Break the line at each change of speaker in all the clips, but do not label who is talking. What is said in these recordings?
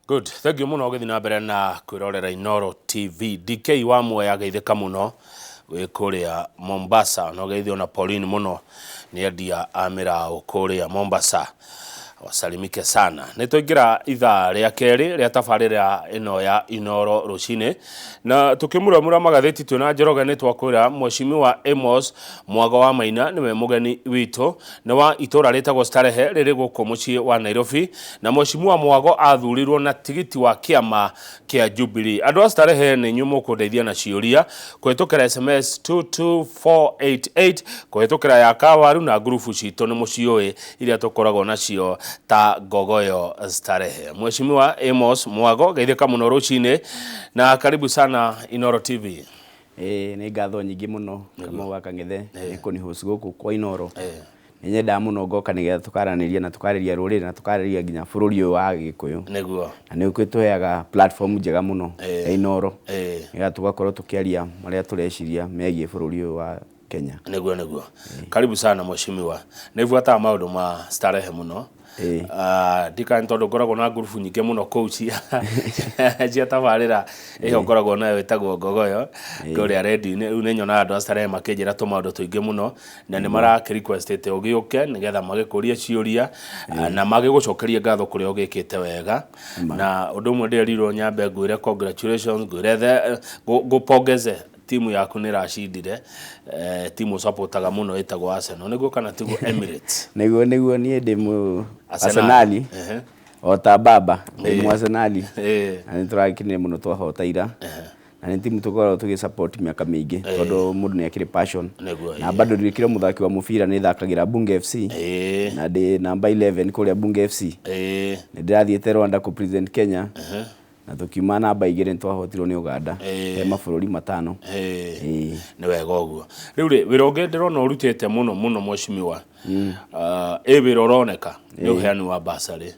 Good. Thank you muno gethi na mbere na kwirorera Inoro TV. DK wa Mwea geithika muno we kuria Mombasa no geithio na Pauline muno ni endia amira ukuria Mombasa. Wasalimike sana. Nituingira ithaa ria keri ria tabarira ino ya Inoro rucine na tukimuramura magatheti tuna Njoroge ni twakwira Mheshimiwa Amos Mwago wa Maina niwe mugeni wito na wa itora retagwo Starehe riri guku mucii wa Nairobi na Mheshimiwa Mwago athurirwo na tigiti wa kiama kia Jubilee. Andu a Starehe ni nyumu kudeithia na ciuria kuhitukira SMS 22488 kuhitukira ya kawaru na grupu citu ni mucioi iria tukoragwo nacio ta Gogoyo Starehe. Mheshimiwa Amos Mwago geithika muno rucine na karibu sana Inoro TV.
Ni ngatho nyingi muno kama wakang'ethe ni kuni host guku kwa Inoro. Nyenda muno goka nigetha tukaraniria na tukariria ruriri na tukariria nginya bururi uyu wa Gikuyu.
Neguo.
Na ni ukituheaga platform njega muno ya Inoro. Nigetha tugakorwo tukiaria maria tureciria megie bururi uyu wa Kenya.
Neguo. Karibu sana mheshimiwa. Nivuata maundu ma Starehe muno. Dika ntondo koragwo na grupu nyingi muno coach cia tabarira iyo koragwo nayo etagwo Gogoyo kuria ready ne nyona andu a Starehe makinjira tumaundu tuingi muno na ni mara request ete ugiuke nigetha magikuria ciuria na magigucokeria ngatho kuria ugikite wega na undu umwe ndirirwo nyambe ngwire congratulations ngwire gupongeze timu yaku ni racindire timu supportaga muno etagwo Arsenal niguo kana tiguo Emirates
niguo nie ndi mu Arsenal ota baba ndi mu Arsenal ani turakinire muno twahotaira na ni timu tukoragwo tugi support miaka mingi tondu mundu ni akiri passion na bado ndikire muthaki wa mubira ni thakagira Bunge FC na ndi number 11 kuria Bunge FC ni ndirathiete Rwanda ku present Kenya na tukiuma namba igire ntwahotirwo ni Uganda mabũrũri matano
ni wega uguo riu wironge ndirona urutete muno mheshimiwa wira uroneka ni uheani wa basari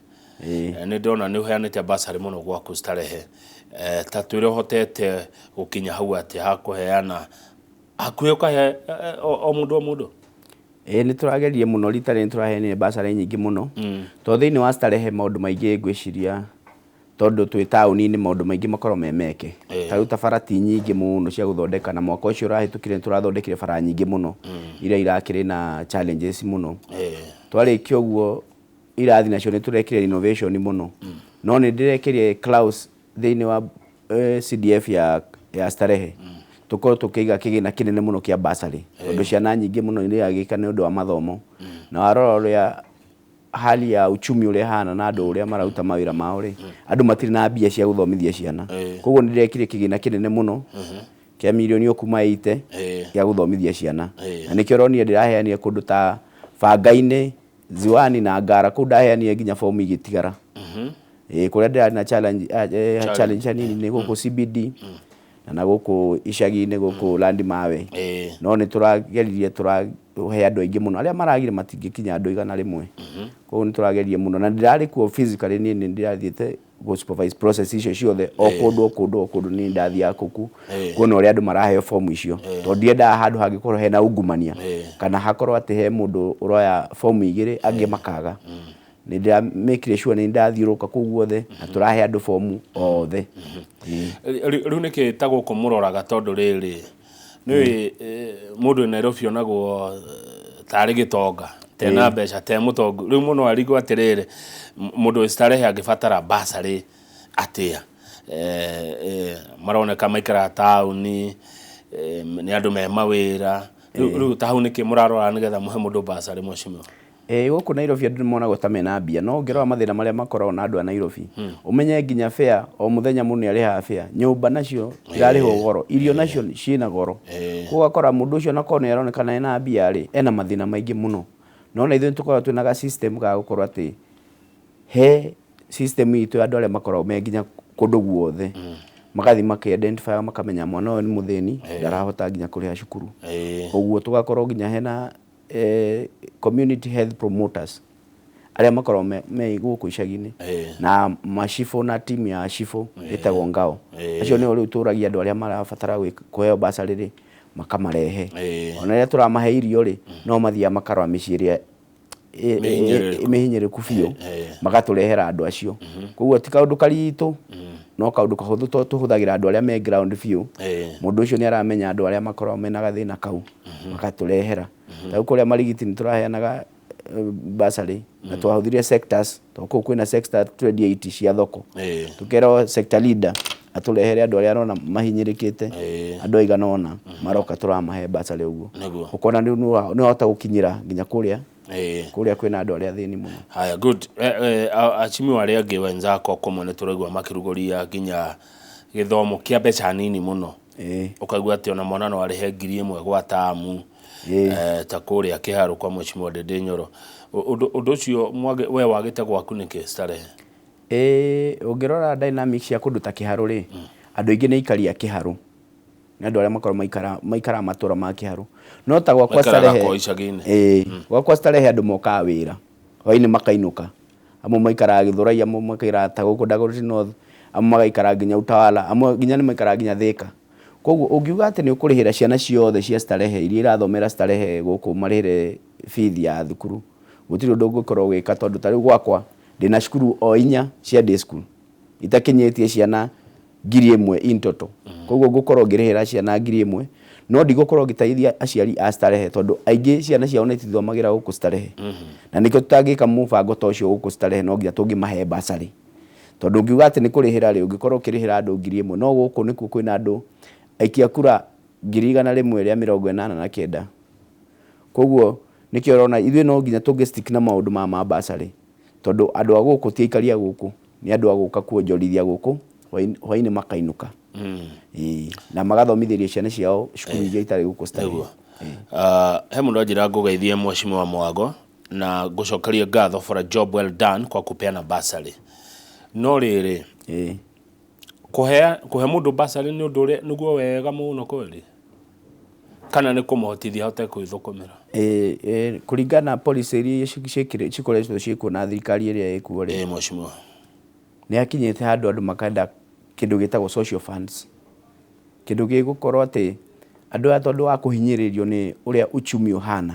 ni ndona ni uheanite basari muno gwaku Starehe tatwire hotete gukinya hau ati hakuheana akuyoka he o mundu
ni turagerie muno ritare ni turaheanire basari nyingi muno to thiini wa Starehe maundu maingi ngwiciria tondu twi tauni ni maundu maingi makoro memeke tariu tabarati nyingi muno cia guthondeka na mwaka ucio urahitukire turathondekire bara nyingi muno iria irakire na challenges muno twarikio guo irathi nacio ni turekire innovation muno no ni ndirekire Klaus thiini wa CDF ya Starehe tukorwo tukiiga kigina kinene muno kia basari tondu ciana nyingi muno ni agika ni undu wa mathomo na waroro ya hali ya uchumi ule hana na andu uria marauta mawira mao ri andu matiri na mbia cia guthomithia ciana koguo ni ndirekire kigina kinene muno kia milioni okuma 80 ya guthomithia ciana na nikio ronie ndiraheania kundu ta Bangaine Ziwani na Ngara ku ndaheania nginya fomu igitigara kuria ndira na challenge nini ni guku CBD na guku icagi ni guku Landmawe no ni turageririe he andu aingi muno aria maragire matingikinya andu 100 koguo ni turagerie muno na ndirari ku physically ni ndirathiete go supervise process icio ciothe o kundu ni ndathia kuku kuona uria andu maraheo form icio to ndienda handu hangikorwo hena ungumania kana hakorwo ati he mundu uroya form igire angi makaga ni ndira make sure ni ndathiuruka kugu othe na turahe andu form othe
riu niki tagwo kumuroraga tondu riri ni mundu Nairobi onagwo tari gitonga tena mbeca te mutongo riu muno arigo atirire mundu Starehe agibatara basari atia maroneka maikara tauni ni andu me mawira riu tahu niki murarora nigetha muhe mundu basari mheshimiwa
guku Nairobi andu mona gutamena mbia no ngero mathina maria makorwo na andu a Nairobi umenye nginya fare o muthenya mundu ariha fare nyumba nacio irarihwo goro irio nacio ciina goro gugakora mundu ucio nakone aronekana ena mbia ri ena mathina maingi muno no na ithu tukorwo twina ga system ga gukorwo ati he system itu andu aria makorwo me nginya kundu guothe magathi maki-identify makamenya mwana uyu ni muthini ndarahota nginya kuriha cukuru koguo tugakorwo nginya hena community health promoters aria makorwo me guku icagi-ini na mashifo na team ya shifo etagwo ngao acio ni riu turagia andu aria marabatara kuheo basari ri makamarehe ona ria turamahe irio ri no mathia makarwa miciri imehinyere kufio magatũrehera andũ acio koguo ti kaũndũ karitũ no kaũndũ kahũthũ to tũhũthagĩra andũ arĩa me ground view mũndũ ũcio nĩ aramenya andũ arĩa makoragwo mena gathĩna kau magatũrehera ta kũrĩa marigiti nĩ tũraheanaga bursary na twahũthirie sectors to kũu kwĩna sector 28 cia thoko tũkerwo sector leader atũrehere andũ arĩa arona mahinyĩrĩkĩte andũ aigana ona maroka tũramahe bursary ũguo ũkona nĩ hota gũkinyĩra nginya kũrĩa kwĩna andũ arĩa thĩni mũno.
Haya, good. Achimi arĩa angĩ wenzako komwe nĩ tũraigua makĩrugũria nginya gĩthomo kĩa mbeca nini mũno ũkaigua atĩ ona mwana no arĩhe 1,000 gwa tamu ta kũrĩa kĩharo kwa Mheshimiwa Ndindi Nyoro. Ũndũ ũcio we wagĩte gwaku nĩkĩ Starehe?
Ũngĩrora dynamics ya kũndũ ta kĩharo rĩ andũ aingĩ nĩ ikaria kĩharo nĩ andũ arĩa makorwo maikara matũra ma kĩharo no ta gwakwa Starehe gwakwa Starehe andũ mokaga wĩra hwainĩ makainũka amwe maikaraga Gĩthũrai amwe makaikara ta gũkũ Dagoretti North amwe magaikara nginya Utawala amwe nginya nĩ maikaraga nginya Thĩka koguo ũngiuga atĩ nĩ ũkũrĩhĩra ciana ciothe cia Starehe iria irathomera Starehe gũkũ marĩhĩre fees ya thukuru gũtirĩ ũndũ ũngĩkorwo gwĩka tondũ ta rĩu gwakwa ndĩna cukuru o 4 cia day school itakinyĩtie ciana 1,000 in total koguo ngũkorwo ngĩrĩhĩra ciana 1,000 no ndigũkorwo ngĩteithia aciari a Starehe tondũ aingĩ ciana ciao nĩ itithomagĩra gũkũ Starehe na nĩkĩo tutangĩka mũbango ta ũcio gũkũ Starehe no nginya tũngĩmahe bursary tondũ ngiuga atĩ nĩ kũrĩhĩra rĩ ũngĩkorwo ũkĩrĩhĩra andũ 1,000 no gũkũ nĩkuo kwĩna andũ aikia kura 189 koguo nĩkĩo ũrona ithuĩ no nginya tũngĩ-stick na maũndũ ma bursary tondũ andũ a gũkũ ti aikaria gũkũ nĩ andũ a gũka kuonjorithia gũkũ hwainĩ makainũka na magathomithĩrio ciana ciao cukuru iria itarĩ gũkũ Starehe.
He mũndũ anjĩra ngũgeithie Mheshimiwa Mwago na ngũcokerie ngatho for a job well done kwa kupeana bursary no rĩrĩ kũhe mũndũ bursary nĩ ũndũ ũrĩa nĩguo wega mũno kweli kana nĩ kũmũhotithia hote kwĩthũkũmĩra?
Kũringana na policy iria cikoretwo ciĩkuo na thirikari ĩrĩa ĩkuo rĩ
Mheshimiwa
nĩ akinyĩte handũ andũ makenda kĩndũ gĩtagwo social funds kĩndũ gĩgũkorwo atĩ andũ aya tondũ wa kũhinyĩrĩrio nĩ ũrĩa uchumi ũhana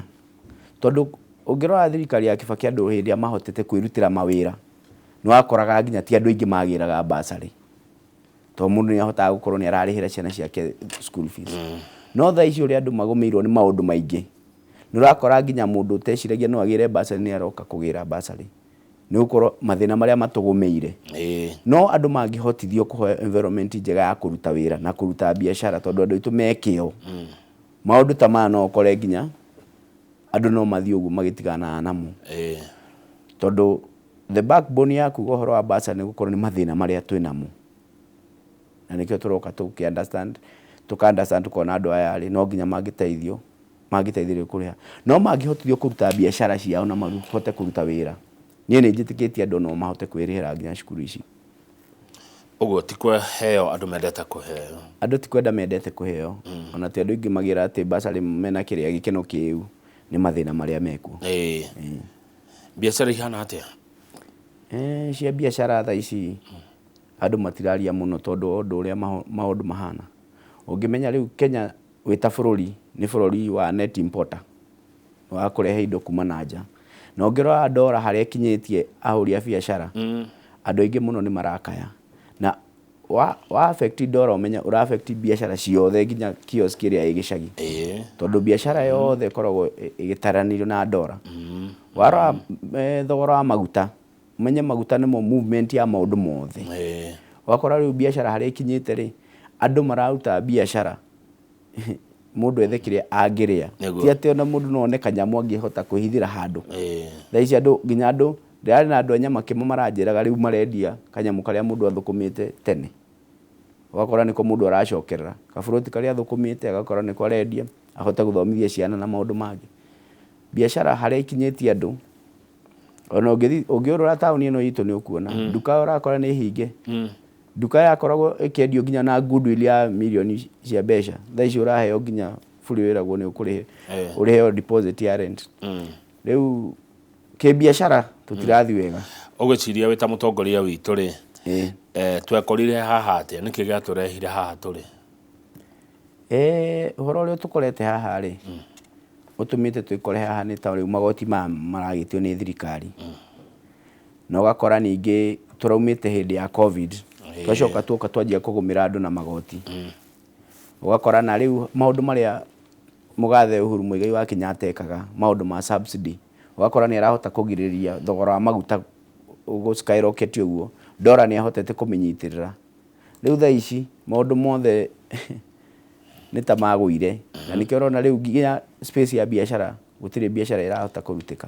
tondũ ũngĩrora thirikari ya Kibaki andũ hĩndĩ mahotete kwĩrutĩra mawĩra nĩ wakoraga nginya ti andũ aingĩ magĩraga bursary to mũndũ nĩ ahotaga gũkorwo nĩ ararĩhĩra ciana ciake school fees no thaa ici ũrĩa andũ magũmĩirwo nĩ maũndũ maingĩ nĩ ũrakora nginya mũndũ ũteciragia no agĩre bursary nĩ aroka kũgĩra bursary nĩ gũkorwo mathĩna marĩa matũgũmĩire no andũ mangĩhotithio kũhe environment njega ya kũruta wĩra na kũruta biacara tondũ andũ aitũ mekĩo maũndũ ta maya no ũkore nginya andũ no mathiĩ ũguo magĩtigana namo tondũ the backbone yaku ũhoro wa bursary nĩ gũkorwo nĩ mathĩna marĩa twĩnamo na nĩkĩo tũroka tũkĩ-understand tũkona andũ aya rĩ no nginya mangĩteithĩrĩrio kũrĩha no mangĩhotithio kũruta biacara ciao na mahote kũruta wĩra niĩ nĩ njĩtĩkĩtie andũ no mahote kwĩrĩhĩra nginya cukuru ici.
Ũguo ti kũheo andũ mendete kũheo
andũ ti kwenda mendete kũheo ona ti andũ aingĩ magĩra atĩ bursary mena kĩrĩa gĩkeno kĩu nĩ mathĩna marĩa mekuo.
Biacara ihana atĩa?
Cia biacara thaa ici andũ matiraria mũno tondũ ũndũ ũrĩa maũndũ mahana ũngĩmenya rĩu Kenya wĩta bũrũri nĩ bũrũri wa net importer wa kũrehe indo kuma na nja na ũngĩrora ndora harĩa ikinyĩtie ahũri a biacara andũ aingĩ mũno nĩ marakaya na wa affect ndora ũmenya ũra affect biacara ciothe nginya kiosk ĩrĩa ĩ gĩcagi tondũ biacara yothe ĩkoragwo ĩgĩtaranĩrio na ndora warora thogora wa maguta ũmenye maguta nĩmo movement ya maũndũ mothe wakora rĩu biacara harĩa ikinyĩte rĩ andũ mararuta biacara mũndũ ethe kĩrĩa angĩrĩa ti atĩ ona mũndũ no one kanyamũ angĩhota kwĩhithĩra handũ thaa ici andũ nginya andũ ndĩrarĩ na andũ a nyama kĩmo maranjĩraga rĩu marendia kanyamũ karĩa mũndũ athũkũmĩte tene ũgakora nĩko mũndũ aracokerera kaburoti karĩa athũkũmĩte agakora nĩko arendia ahote gũthomithia ciana na maũndũ mangĩ biacara harĩa ikinyĩtie andũ ona ũngĩũrora taũni ĩno itũ nĩ ũkuona nduka ũrakora nĩ hinge nduka yakoragwo ĩkĩendio nginya na goodwill ya milioni cia mbeca thaa ici ũraheo nginya buri wĩragwo nĩ ũkũrĩhe ũrĩheo deposit ya rent rĩu kĩbiacara tũtirathiĩ wega.
Ũgwĩciria wĩ ta mũtongoria witũ rĩ twekorire haha atĩa nĩkĩ gĩatũrehire haha tũrĩ?
Ũhoro ũrĩa tũkorete haha rĩ ũtũmĩte twĩkore haha nĩ ta rĩu magoti maragĩtio nĩ thirikari na ugakora ningĩ tũraumĩte hĩndĩ ya covid twacoka tuoka twanjia kũgũmĩra andũ na magoti ugakora na rĩu maũndũ marĩa mũgathe Uhuru Muigai wa Kenyatta ekaga maũndũ ma subsidy ugakora nĩ arahota kũgirĩrĩria thogora wa maguta skyrocket ũguo dora nĩ ahotete kũmĩnyitĩrĩra rĩu thaa ici maũndũ mothe nĩ ta magũire na nĩkĩo ũrona rĩu nginya space ya biacara gũtirĩ biacara ĩrahota kũrutĩka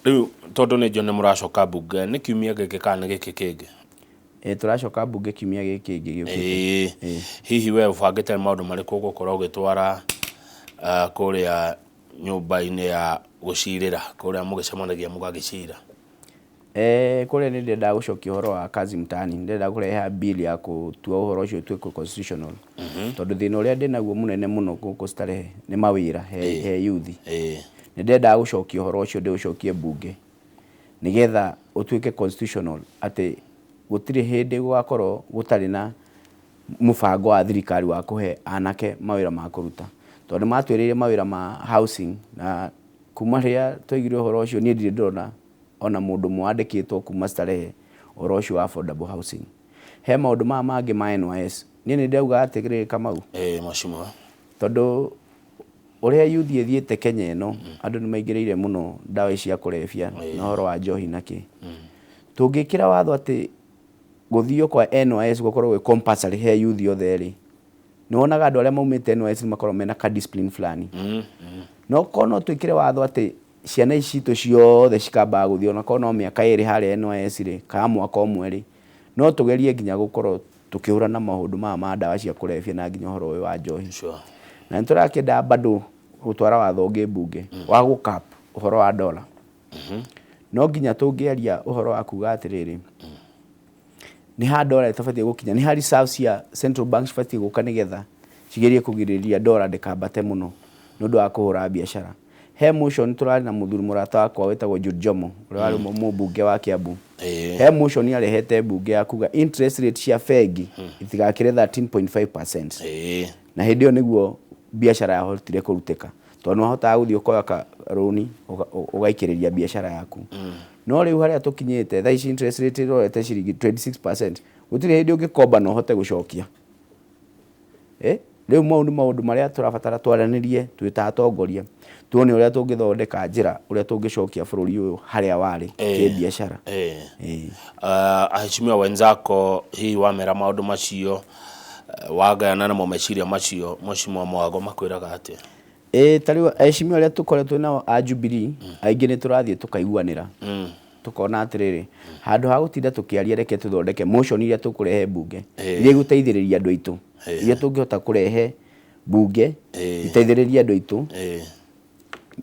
rĩu tondũ nĩ njone mũracoka bunge nĩ kiumia gĩkĩ kana gĩkĩ kĩngĩ
tũracoka bunge kiumia gĩkĩ kĩngĩ gĩũkĩte
hihi we ũbangĩte maũndũ marĩkũ ũgũkorwo ũgĩtwara kũrĩa nyũmba-inĩ ya gũcirĩra kũrĩa mũgĩcemanagia mũgagĩcira
kũrĩa nĩ ndĩrenda gũcokia ũhoro wa kazi mtaani ndĩrenda kũreha bill ya gũtua ũhoro ũcio ũtuĩke constitutional tondũ thĩna ũrĩa ndĩnaguo mũnene mũno gũkũ Starehe nĩ mawĩra he youth nĩ ndĩrenda gũcokia ũhoro ũcio ndĩũcokie bunge nĩgetha ũtuĩke constitutional atĩ gũtirĩ hĩndĩ gũgakorwo gũtarĩ na mũbango wa thirikari wa kũhe anake mawĩra ma kũruta tondũ matwĩrĩire mawĩra ma housing na kuma rĩrĩa twaigire ũhoro ũcio niĩ ndirĩ ndĩrona ona mũndũ mwandĩkĩtwo kuma Starehe ũhoro ũcio wa affordable housing he maũndũ maya mangĩ ma NYS niĩ nĩ ndauga atĩrĩrĩ Kamau
macimo
tondũ ũrĩa youth ĩthiĩte Kenya ĩno andũ nĩ maingĩrĩire mũno ndawa cia kũrebia na ũhoro wa njohi na kĩ tũngĩkĩra watho atĩ gũthio kwa NYS gũkorwo gwĩ compulsory he youth othe rĩ nĩ wonaga andũ arĩa maumĩte NYS nĩ makorwo mena ka discipline fulani no kono twĩkĩre watho atĩ ciana ici citũ ciothe cikambaga gũthio na kono mĩaka ĩrĩ harĩa NYS rĩ kana mwaka ũmwe rĩ no tũgerie nginya gũkorwo tũkĩhũra na maũndũ maya ma ndawa cia kũrebia na nginya ũhoro ũyũ wa njohi na nĩ tũrakĩenda bado gũtwara watho ũngĩ bunge wa gũcap ũhoro wa dola no nginya tũngĩaria ũhoro wa kuga atĩrĩrĩ nĩ ha dola ĩtabatiĩ gũkinya nĩ ha reserves cia central bank cibatiĩ gũka nĩgetha cigerie kũgirĩrĩria dola ndĩkambate mũno nĩ ũndũ wa kũhũra biacara he motion tũrarĩ na mũthuri mũrata wakwa wĩtagwo Jude Jomo ũrĩa warĩ mũmbunge wa Kiambu he motion arehete bunge ya kuga interest rate cia bengi itigakĩre 13.5% na hĩndĩ ĩyo nĩguo biacara yahotire kũrutĩka tondũ wahotaga gũthiĩ ũkoya rũni ũgaikĩrĩria biacara yaku no rĩu harĩa tũkinyĩte thaa ici interest rate ĩrorete ciringi 26% gũtirĩ hĩndĩ ũngĩkomba no ũhote gũcokia rĩu maũndũ marĩa tũrabatara twaranĩrie twĩ ta atongoria tuone ũrĩa tũngĩthondeka njĩra ũrĩa tũngĩcokia bũrũri ũyũ harĩa warĩ kĩbiacara
aheshimiwa wenzako hii wamera maũndũ macio wagayana na meciria macio Mheshimiwa Mwago makwĩraga atĩa
tarĩu aheshimiwa arĩa tũkoretwo nao a Jubilee aingĩ nĩ tũrathiĩ tũkaiguanĩra tukona atĩrĩrĩ handũ ha gũtinda tũkĩaria reke tũthondeke motion iria tũkũrehe bunge iria igũteithĩrĩria andũ aitũ iria tũngĩhota kũrehe bunge iteithĩrĩria andũ aitũ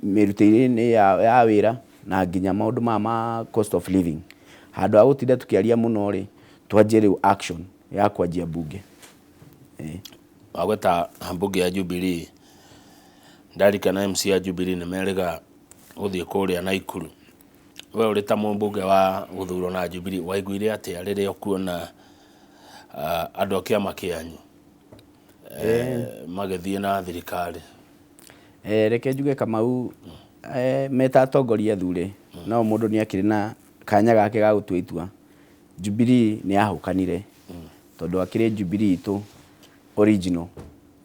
mĩrutĩire-inĩ ya wĩra na nginya maũndũ ma cost of living handũ ha gũtinda tũkĩaria mũno rĩ twanjie rĩu action ya kwanjia bunge
wagweta bunge ya Jubilee ndarikana MC ya Jubilee nĩ merĩga gũthiĩ kũrĩa Naikuru we ũrĩ ta mũmbunge wa gũthurwo na Jubilee waiguire atĩa rĩrĩa ũkuona andũ a kĩama kĩanyu magĩthiĩ na thirikari
reke njuge Kamau meta atongoria athure no mũndũ nĩ akĩrĩ na kanya gake ga gũtua itua Jubilee nĩ yahũkanire tondũ akĩrĩ Jubilee itũ original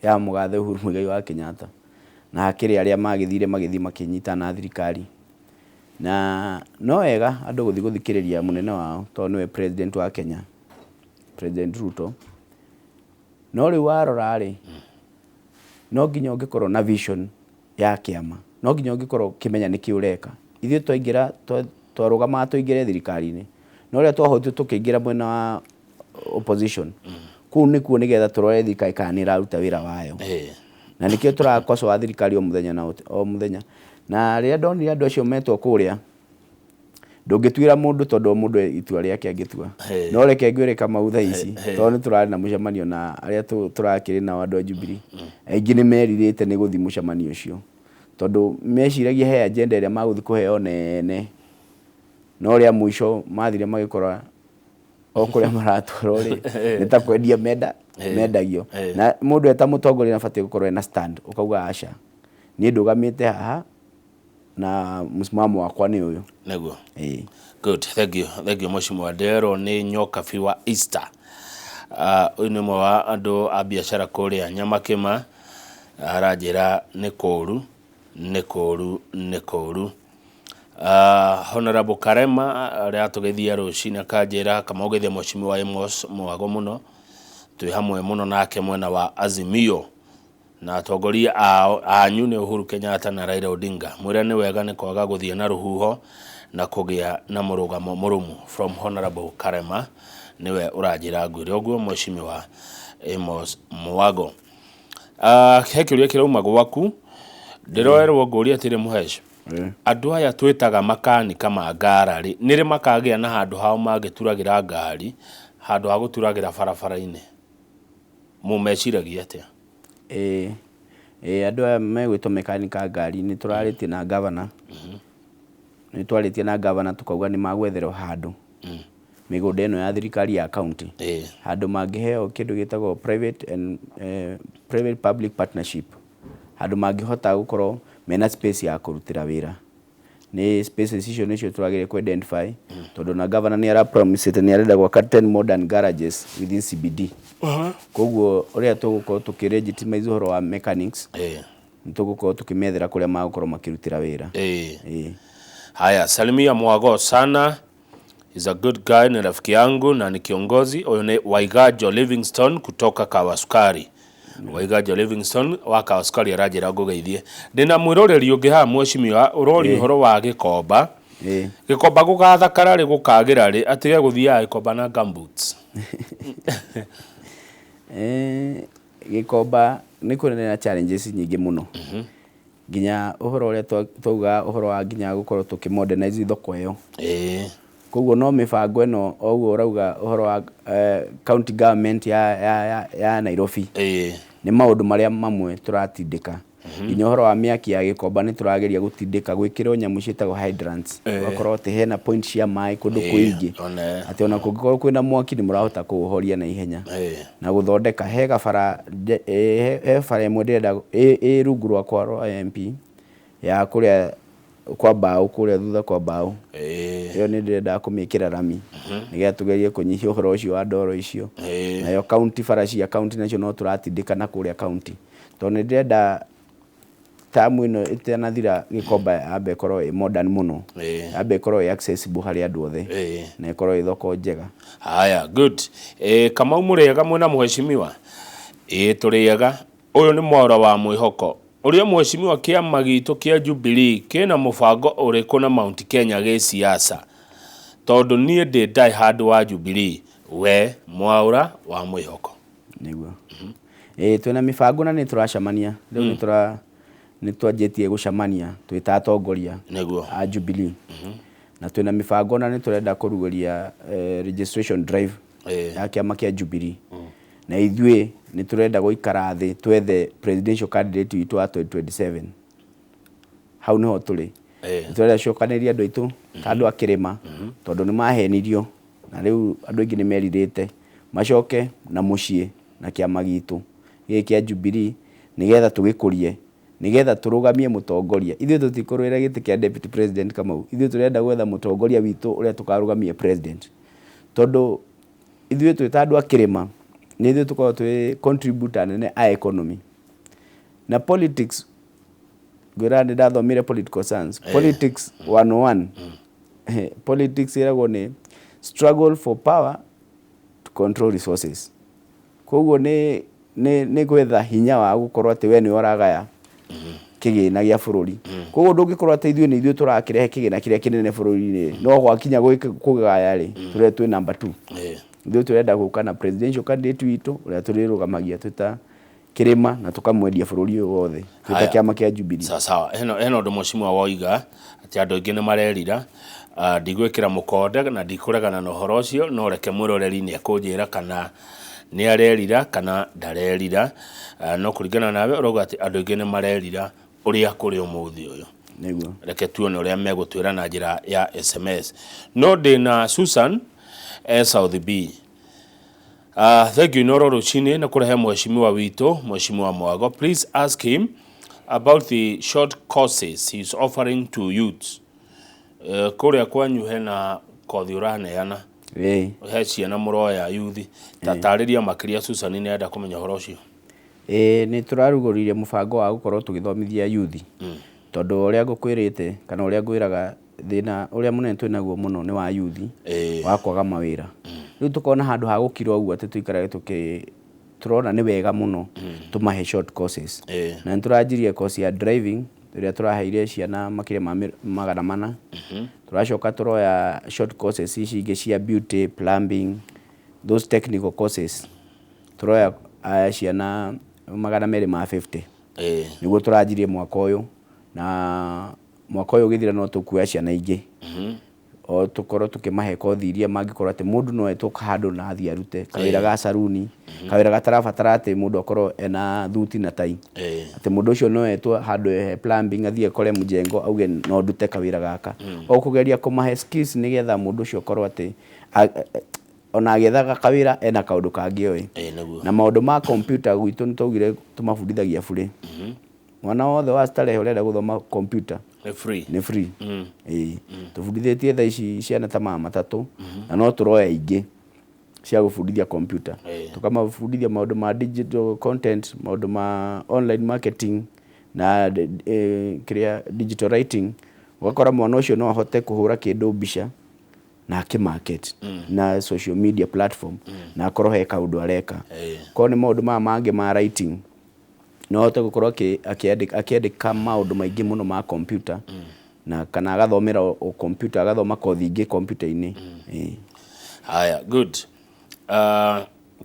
ya mũgathe Uhuru Muigai wa Kenyatta na hakĩrĩ arĩa magĩthiĩ makĩnyita na thirikari na no wega andũ gũthiĩ gũthikĩrĩria mũnene wao tondũ nĩwe president wa Kenya President Ruto no rĩu warora rĩ no nginya ũngĩkorwo na vision ya kĩama no nginya ũngĩkorwo kĩmenya nĩkĩ ũreka ithuĩ twaingĩra twarũgama tũingĩre thirikari-inĩ no rĩrĩa twahotire tũkĩingĩra mwena wa opposition kũu nĩkuo nĩgetha tũrore thirikari kana nĩ ĩraruta wĩra wayo na nĩkĩo tũrakocoa thirikari o mũthenya na rĩrĩa ndonire andũ acio metwo kũrĩa ndũngĩtuĩra mũndũ tondũ mũndũ itua rĩake angĩtua no reke ngwĩre Kamau thaa ici tondũ nĩ tũrarĩ na mũcemanio na arĩa tũrakĩrĩ nao andũ a Jubilee aingĩ nĩ merirĩte nĩ gũthiĩ mũcemanio ũcio tondũ meciragia he agenda ĩrĩa magũthiĩ kũheo nene no rĩa mũico mathire magĩkora o kũrĩa maratwarwo rĩ nĩ ta kwendia mendagio na mũndũ eta mũtongoria nabatiĩ gũkorwo ena stand ũkauga aca niĩ ndũgamĩte haha na msimamo wakwa ni uyu
neguo good thank you mheshimiwa Dero ni nyoka fiwa Easter uyu ni mwa andu a biashara kuria Nyamakima arajira ni koru Honorable Karema aria tugithia rucina kanjira kama ugithia mheshimiwa Amos Mwago muno twi hamwe muno nake mwena wa Azimio na atongoria anyu ni Uhuru Kenyatta na Raila Odinga mwira ni wega ni kwaga guthia na ruhuho na kugia na murugamo murumu from Honorable Karema niwe urajira ngwire oguo mheshimiwa Amos Mwago hekiuria kirauma gwaku ndiroerwo nguria tire muhesha andu aya twitaga makanika ma ngari nire makagia na handu hao magituragira ngari handu ha guturagira barabara-ini mumeciragia atia
andu aya megwitwo mekanika ngari ni turaritie na governor ni twaritie na governor tukauga ni magwetherwo handu migunda ino ya thirikari ya county handu mangiheo kindu gitagwo private public partnership handu mangihota gukorwo mena space ya kurutira wira ni spaces icio nicio turagire ku identify tondu na governor ni ara promise ni arenda gwaka 10 modern garages within CBD koguo uria tugukorwo tukilegitimize uhoro wa mechanics nitugukorwo tukimethera kuria magukorwo makirutira wira
haya salimia Mwago sana is a good guy ni rafiki yangu na ni kiongozi huyo ni Waigajo Livingstone kutoka Kawasukari Waigajo Livingstone wa Kawasukari arajira ngugeithie ndina mwiroreri ungi ha mheshimiwa urori uhoro wa gikomba gikomba gugathakara ri gukagira ri atige guthia gikomba na gumboots
gikomba ni kunene na challenges nyingi muno ginya uhoro uria twauga uhoro wa ginya gukorwo tukimodernize thoko iyo koguo no mibango ino oguo urauga uhoro wa county government ya Nairobi ni maundu maria mamwe turatindika ginya uhoro wa miaki ya gikomba ni turageria gutindika gwikira nyamu cietagwo hydrants wakorwo te hena point cia mai kundu kuingi ati ona kungikorwo kwina mwaki ni murahota kuuhoria na ihenya na guthondeka he gabara bara imwe ndirenda rungu rwa kwa MP ya kuria kwa bao kuria thutha kwa bao iyo ni ndirenda kumikira rami nigetha tugerie kunyihia uhoro ucio wa ndoro icio nayo county farashi ya county nacio no turatindika na kuria county tondu ndirenda tamu ino itanathira gikomba ambe korwo modern muno ambe korwo accessible hari andu othe na korwo ithoko njega
haya good kama umurega mwena mheshimiwa turiega uyu ni mwora wa mwihoko uria mheshimiwa kiama gitu kia Jubilee kina mubango uriku na Mount Kenya ge siasa tondu nie ndi die hard wa Jubilee we mwaura wa mwihoko
niguo twina mibango na ni turacamania riu ni twanjitie gucamania twita atongoria
niguo
a Jubilee na twina mibango na ni turenda kuruguria registration drive ya kiama kia Jubilee na ithuĩ ni turenda guikara thi twethe presidential candidate witu wa 2027 hau niho tuli turenda cokaniria andu aitu andu akirima tondu ni mahenirio na riu andu aingi ni meririte macoke na mucie na kiama gitu giki kia Jubilee nigetha tugikurie nigetha turugamie mutongoria ithuĩ tutikurwira giti kia deputy president kama ithuĩ turenda gwetha mutongoria witu uria tukarugamie president tondu ithuĩ twita andu akirima ni ithuĩ tukorwo twi contributor nene a economy na politics gwira ndi ndathomire political science politics 101 politics iragwo ni struggle for power to control resources koguo ni gwetha hinya wa gukorwo ati we ni oragaya kigina gia bururi koguo ndungikorwo ati ithuĩ ni ithuĩ turakirehe kigina kiria kinene bururi-ini no gwakinya kugaya ri ture twi number 2 ithuĩ turenda guka na presidential candidate witu uria turirugamagia twita kirima na tukamwendia bururi uyu wothe twita kiama kia Jubilee
sawa eno ndo mheshimiwa Waiga ati andu aingi ni marerira ndigwikira mukonde na ndikuregana na uhoro ucio no reke mwiroreri ni akunjira kana ni arerira kana ndarerira no kuringana nawe uroga ati andu aingi ni marerira uria kuri umuthi uyu
niguo
reke tuone uria megutwira na njira ya SMS no ndina Susan South B thank you Noro Ruchini na kurehe mheshimiwa wito mheshimiwa Mwago please ask him about the short courses he's offering to youths. Kuria kwanyu hena kothi uraneana he ciana muroya yuthi tatariria makiria Susan ni enda kumenya horo ucio.
Ni turarugoririe mubango wa gukorwo tugithomithia yuthi tondu uria ngukwirite kana uria ngwiraga thina uria munene twinaguo muno ni wa yuthi wa kwaga mawira. Riu tukona handu ha gukira uguo ati tuikarage turona ni wega muno tumahe short courses na niturajirie course ya driving iria turaheire ciana makire ma 400. Turacoka turoya short courses ici ingi cia beauty, plumbing, those technical courses turoya ciana 250 niguo turajirie mwaka uyu, na mwaka uyu githira no tukuya ciana ingi o tukorwo tukimahe kothi iria mangikorwo ati mundu no etuka handu na athie arute kawira ga saruni kawira gatarabatara ati mundu akorwo ena thuti na tai ati mundu ucio no etwa handu he plumbing athie kore mujengo auge no ndute kawira gaka o kugeria kumahe skills nigetha mundu ucio akorwo ati ona agethaga kawira ena kaundu kangi oi na maundu ma computer gwitu nitugire tumabundithagia bure mwana wothe wa starehe urenda guthoma computer ni free tufundithĩtie tha ici ciana ta mama 3 na no turoya ingi cia gufundithia computer tukamabundithia maundu ma digital content, maundu ma online marketing na digital writing. Wakora mwana ucio no ahote kuhura kindu mbica na market na social media platform na akorwo he kaundu areka ko ni maundu mangi ma writing no hote gukorwo akiandika maundu maingi muno ma computer na kana agathomera o computer agathoma kothi ingi computer-ini.
Haya, good.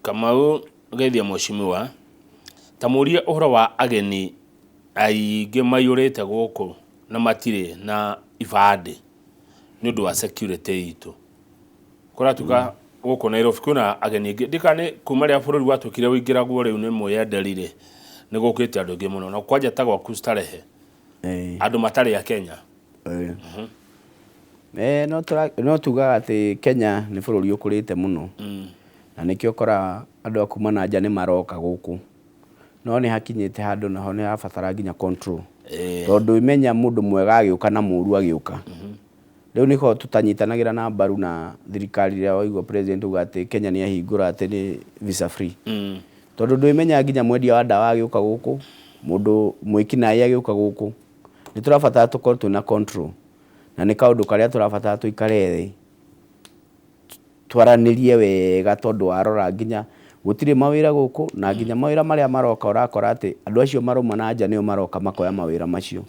Kamau geithia mheshimiwa tamuria uhoro wa ageni aingi mayurite guku na matire na ibande ni undu wa security itu kuratuka guku Nairobi kuna ageni ingi ndikane kuma ria bururi watukire wingira guo riu ni muyenderire ni gukite andu ingi muno na kwanja ta gwaku starehe andu matari ya Kenya. No tugaga ati Kenya ni bururi ukurite muno na nikio kora andu akuma na nja ni maroka guku no ni hakinyite handu naho ni habatara nginya control tondu imenya mundu mwega agiuka na muru agiuka riu niko tutanyitanagira na mbaru na thirikari ria oigwo president uga ati Kenya ni ahingura ati ni visa free tondu nduimenya nginya mwendia wa ndawa agiuka guku mundu mwikinaia agiuka guku ni turabatara tukorwo tuna control na ni kaundu karia turabatara tuikare thi twaranirie wega tondu arora nginya gutire mawira guku na nginya mawira maria maroka urakora ati andu acio maruma na nja nio maroka makoya mawira macio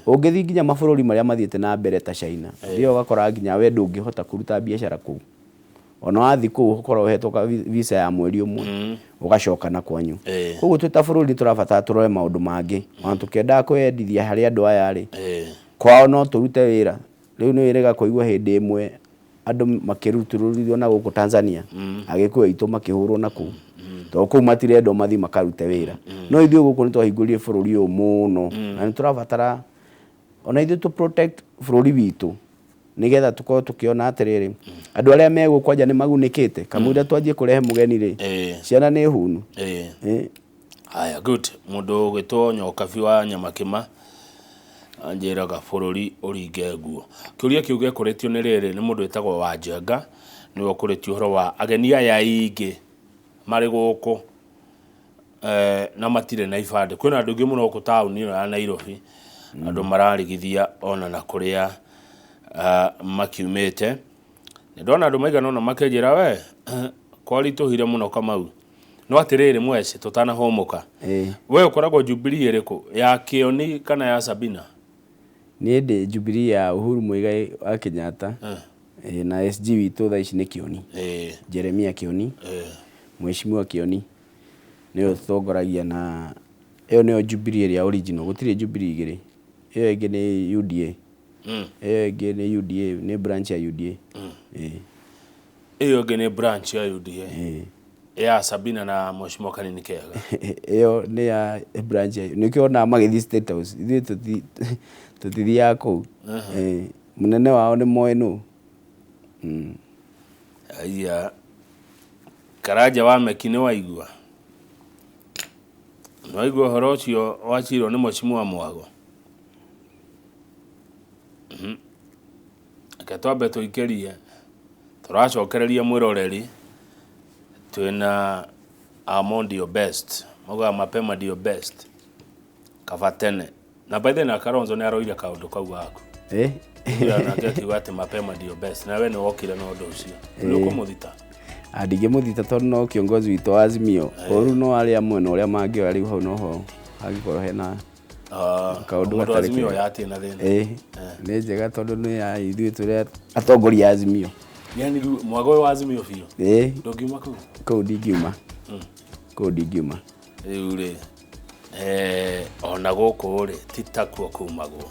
ungithi nginya mabururi maria mathiete na mbere ta China ndio ugakora nginya we ndungihota kuruta biashara ku ona wathi ku ukorwo hetwo visa ya mweri umwe ugacoka na kwanyu koguo twita bururi turabatara turoe maundu mangi ona tukenda kwendithia hari andu aya ri kwao no turute wira riu ni wirega kuigwa hindi imwe andu makirutururio na guku Tanzania agikuwa itu makihurwo naku to ku matirendo mathi makarute wira no ithuĩ guku nitwahingũrie bururi uyu muno na niturabatara ona ithuĩ to protect bururi witu nigetha tukorwo tukiona atiriri andu aria megwo kwanja ni magunikite kamwira twanjie kurehe mugeni ri ciana ni hunu haya good mundu gwitwo nyokabi wa Nyamakima anjiraga bururi uringe nguo kiuria kiuge kuretio ni riri ni mundu etagwo wa Njenga ni ukuretio horo wa ageni aya ingi mari guku na matire na ibande kwina andu ingi muno ku town ino ya Nairobi andu mararigithia ona na kuria makiumete ni ndona andu maigana ona makenjira we kwari tuhire muno Kamau no atiriri mwece tutana homuka we ukoragwo Jubilee iriku ya Kioni kana ya Sabina?
Ni ndi Jubilee ya Uhuru Muigai wa Kenyatta na SG witu tha ici ni Kioni Jeremia Kioni mheshimiwa Kioni niyo thogoragia na iyo niyo Jubilee ya original gutire Jubilee igiri iyo ingi ni UDA iyo ingi ni UDA ni branch ya UDA
iyo ingi ni branch ya UDA ya Sabina na mheshimiwa Kanini Kega
iyo ni ya branch ya nikiona magithi State House ithuĩ tutithia ku munene wao ni moenu
aya Karanja wa Mekine waigua Waigua horo ũcio wacirwo nĩ Mheshimiwa Mwago. Reke twambe tũikĩrie tũracokereria mwĩroreri twĩna Amo ndio best moga mapema ndio best kavatene na by the na Kalonzo nĩ aroire kaũndũ kau gaku na ngĩkiuga atĩ mapema ndio best na we nĩ wokire na ũndũ ũcio nĩ ũkũmũthita
ndingĩmũthita tondũ no kiongozi witũ wa Azimio ũru no arĩa mwena ũrĩa mangĩoya rĩu hau noho angĩkorwo hena kaũndũ gatarĩ
Azimio yatie na thĩna
nĩ njega tondũ nĩ ya ithuĩ tũrĩa atongoria Azimio.
Yani Mwago wa Azimio biũ ndũngiuma
kũu ndingiuma
rĩu rĩ ona gũkũ rĩ titakuo kumagwo